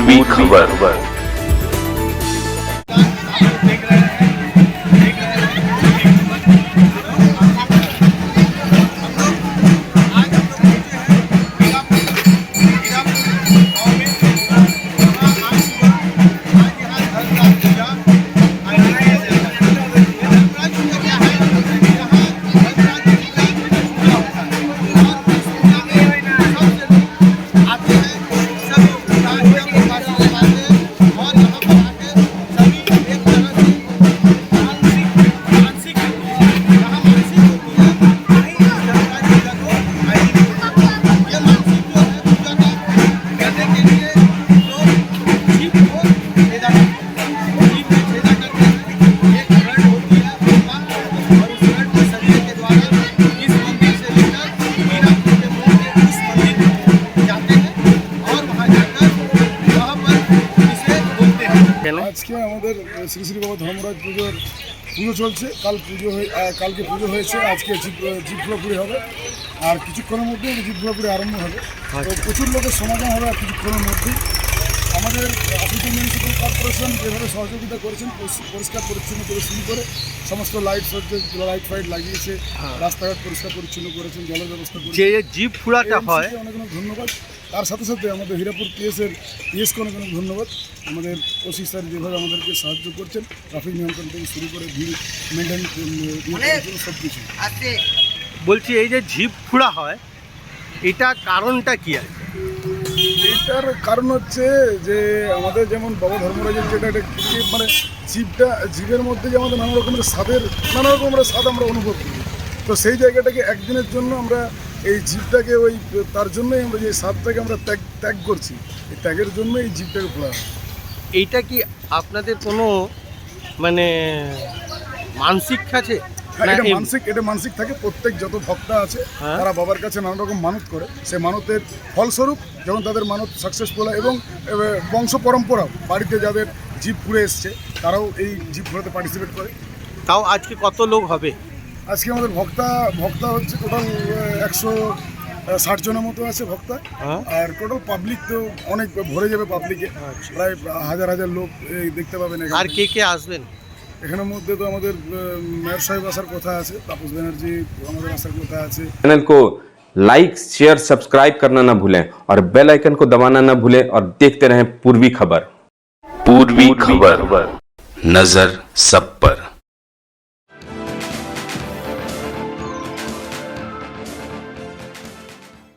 पूर्वी खबर। আজকে আমাদের শ্রী শ্রী বাবা ধর্মরাজ পুজো চলছে। কালকে পুজো হয়েছে, আজকে জীব ঘোরাপুরি হবে আর কিছুক্ষণের মধ্যে জীব ঘোরাপুরি আরম্ভ হবে। তো প্রচুর লোকের সমাগম হবে আর কিছুক্ষণের মধ্যেই। আমাদের আফ্রিকান মিউনিসিপ্যাল কর্পোরেশন যেভাবে সহযোগিতা করেছেন পরিষ্কার পরিচ্ছন্ন করে শুরু করে সমস্ত লাইট ফাইট লাগিয়েছে, রাস্তাঘাট পরিষ্কার পরিচ্ছন্ন করেছেন, জলের ব্যবস্থা করেছেন। যে জীব ফুড়াটা হয় অনেক অনেক ধন্যবাদ। তার সাথে সাথে আমাদের হীরাপুর পিএসকে অনেক অনেক ধন্যবাদ। আমাদের ওসি স্যার যেভাবে আমাদেরকে সাহায্য করছেন, ট্রাফিক নিয়ন্ত্রণ থেকে শুরু করে ভিড় মেনটেন সব কিছু। বলছি এই যে জীব ফুড়া হয় এটা কারণটা কি আছে? এইটার কারণ হচ্ছে যে আমাদের যেমন বাবা ধর্মরাজের যেটা মানে জীবের মধ্যে যে আমাদের নানা রকমের স্বাদ আমরা অনুভব করি। তো সেই জায়গাটাকে একদিনের জন্য আমরা এই জীবটাকে তার জন্যই আমরা যে স্বাদটাকে আমরা ত্যাগ করছি, এই ত্যাগের জন্য এই জীবটাকে ফোড়া হয়। এইটা কি আপনাদের কোনো মানে মানসিক আছে? এটা মানসিক থাকে। প্রত্যেক যত ভক্তা আছে তারা বাবার কাছে নানা রকম মানত করে, সেই মানতের ফলস্বরূপ যখন তাদের মানত সাকসেসফুল হয় এবং বংশ পরম্পরাও বাড়িতে যাদের জীব ঘুরে এসছে তারাও এই জীব ঘোরাতে পার্টিসিপেট করে। তাও আজকে কত লোক হবে? আজকে আমাদের ভক্তা হচ্ছে টোটাল 160 জনের মতো আছে ভক্তা। আর টোটাল পাবলিক তো অনেক ভরে যাবে, পাবলিকে প্রায় হাজার হাজার লোক দেখতে পাবেন। আর কে আসবেন এখানের মধ্যে? তো আমাদের মেয়র সাহেব আসার কথা আছে, তাপস ব্যানার্জি আমাদের আসার কথা আছে। चैनल को लाइक शेयर सब्सक्राइब करना ना भूलें और बेल आइकन को दबाना ना भूलें और देखते रहें पूर्वी खबर। पूर्वी खबर, नजर सब पर।